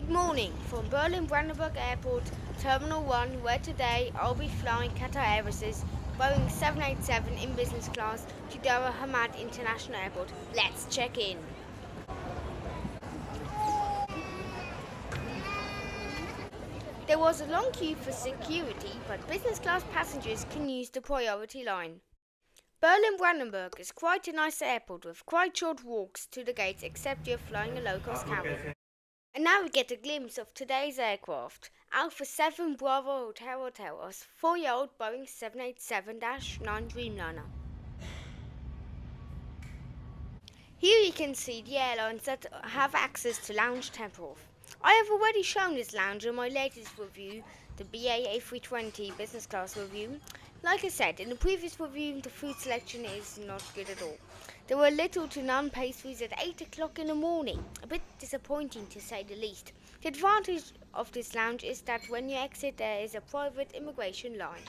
Good morning from Berlin-Brandenburg Airport, Terminal 1, where today I'll be flying Qatar Airways Boeing 787 in business class to Doha Hamad International Airport. Let's check in. There was a long queue for security, but business class passengers can use the priority line. Berlin-Brandenburg is quite a nice airport with quite short walks to the gates except you're flying a low-cost carrier. And now we get a glimpse of today's aircraft. Alpha 7 Bravo Hotel, a 4-year-old Boeing 787-9 Dreamliner. Here you can see the airlines that have access to lounge temporals. I have already shown this lounge in my latest review, the BA320 business class review. Like I said in the previous review, the food selection is not good at all. There were little to none pastries at 8 o'clock in the morning, a bit disappointing to say the least. The advantage of this lounge is that when you exit there is a private immigration line.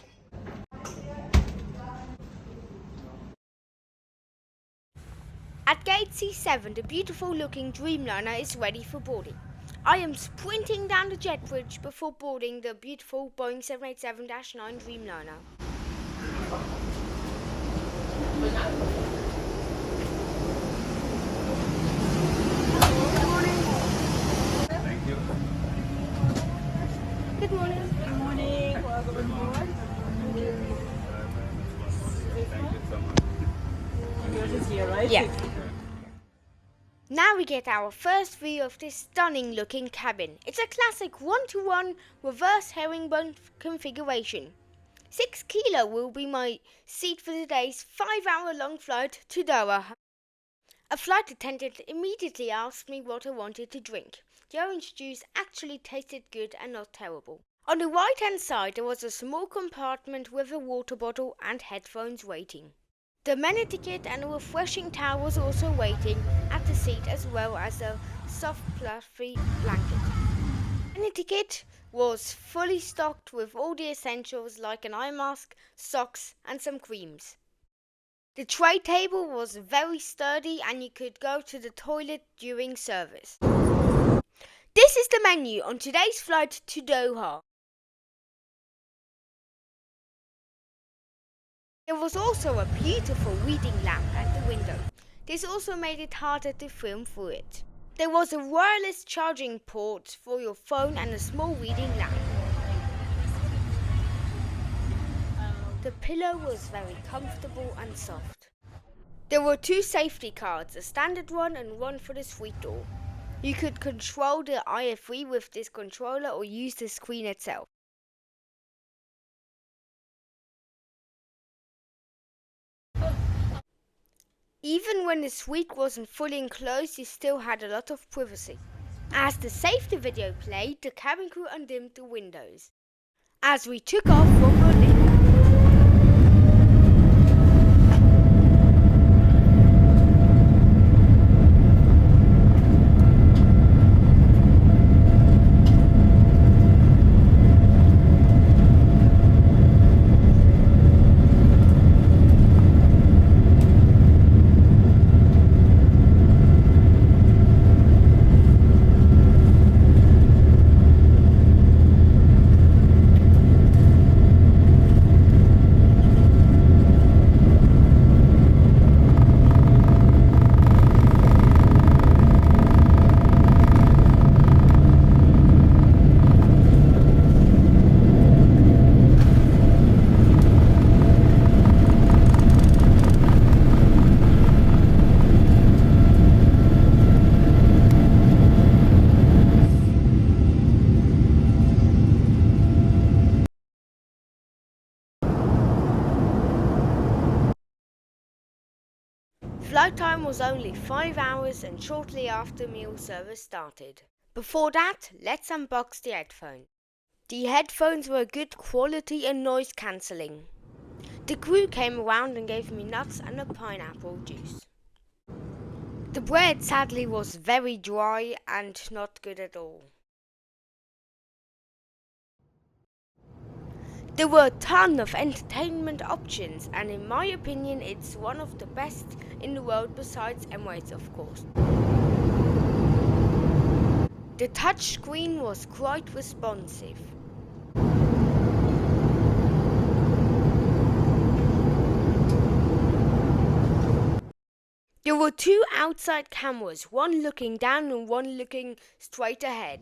At gate C7, the beautiful looking Dreamliner is ready for boarding. I am sprinting down the jet bridge before boarding the beautiful Boeing 787-9 Dreamliner. Good morning. Good morning. Welcome aboard. Thank you so much. Yours is here, right? Yeah. Now we get our first view of this stunning looking cabin. It's a classic 1-to-1 reverse herringbone configuration. 6 kilo will be my seat for today's 5-hour long flight to Doha. A flight attendant immediately asked me what I wanted to drink. The orange juice actually tasted good and not terrible. On the right hand side there was a small compartment with a water bottle and headphones waiting. The amenity kit and a refreshing towel was also waiting at the seat, as well as a soft fluffy blanket. The amenity kit was fully stocked with all the essentials like an eye mask, socks and some creams. The tray table was very sturdy and you could go to the toilet during service. This is the menu on today's flight to Doha. There was also a beautiful reading lamp at the window. This also made it harder to film through it. There was a wireless charging port for your phone and a small reading lamp. The pillow was very comfortable and soft. There were 2 safety cards, a standard one and one for the suite door. You could control the IFE with this controller or use the screen itself. Even when the suite wasn't fully enclosed, you still had a lot of privacy. As the safety video played, the cabin crew undimmed the windows. As we took off from Berlin. Flight time was only 5 hours and shortly after meal service started. Before that, let's unbox the headphone. The headphones were good quality and noise cancelling. The crew came around and gave me nuts and a pineapple juice. The bread sadly was very dry and not good at all. There were a ton of entertainment options, and in my opinion it's one of the best in the world besides Airways, of course. The touch screen was quite responsive. There were two outside cameras, one looking down and one looking straight ahead.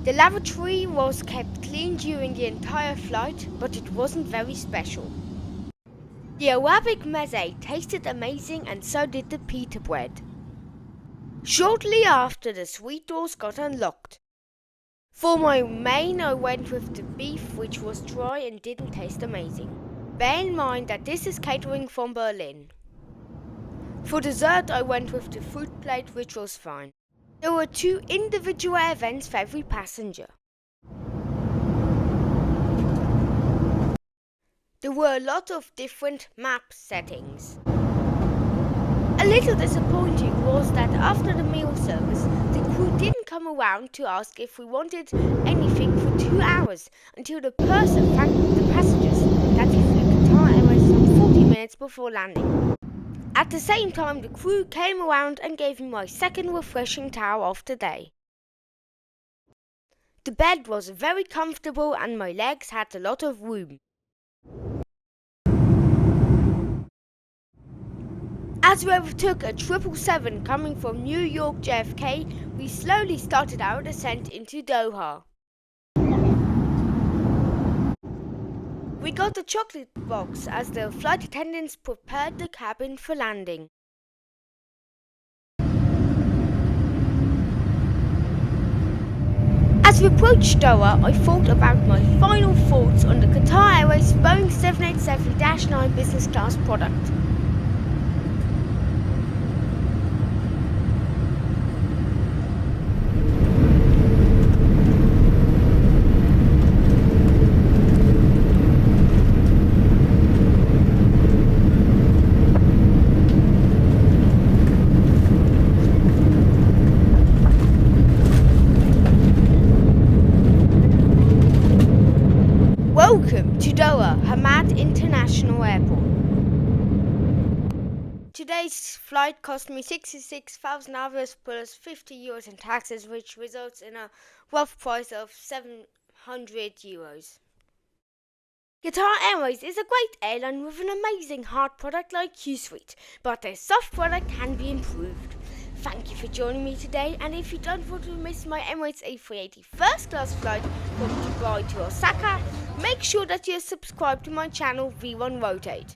The lavatory was kept clean during the entire flight, but it wasn't very special. The Arabic meze tasted amazing, and so did the pita bread. Shortly after, the suite doors got unlocked. For my main, I went with the beef, which was dry and didn't taste amazing. Bear in mind that this is catering from Berlin. For dessert, I went with the fruit plate, which was fine. There were two individual events for every passenger. There were a lot of different map settings. A little disappointing was that after the meal service, the crew didn't come around to ask if we wanted anything for 2 hours until the purser thanked the passengers that we flew Qatar Airways some 40 minutes before landing. At the same time, the crew came around and gave me my second refreshing towel of the day. The bed was very comfortable and my legs had a lot of room. As we overtook a 777 coming from New York JFK, we slowly started our descent into Doha. We got a chocolate box as the flight attendants prepared the cabin for landing. As we approached Doha, I thought about my final thoughts on the Qatar Airways Boeing 787-9 business class product. Welcome to Doha Hamad International Airport. Today's flight cost me 66,000 hours plus 50 euros in taxes, which results in a rough price of 700 euros. Qatar Airways is a great airline with an amazing hard product like Q-Suite, but their soft product can be improved. Thank you for joining me today, and if you don't want to miss my Emirates A380 first class flight from Dubai to Osaka, make sure that you subscribe to my channel V1 Rotate.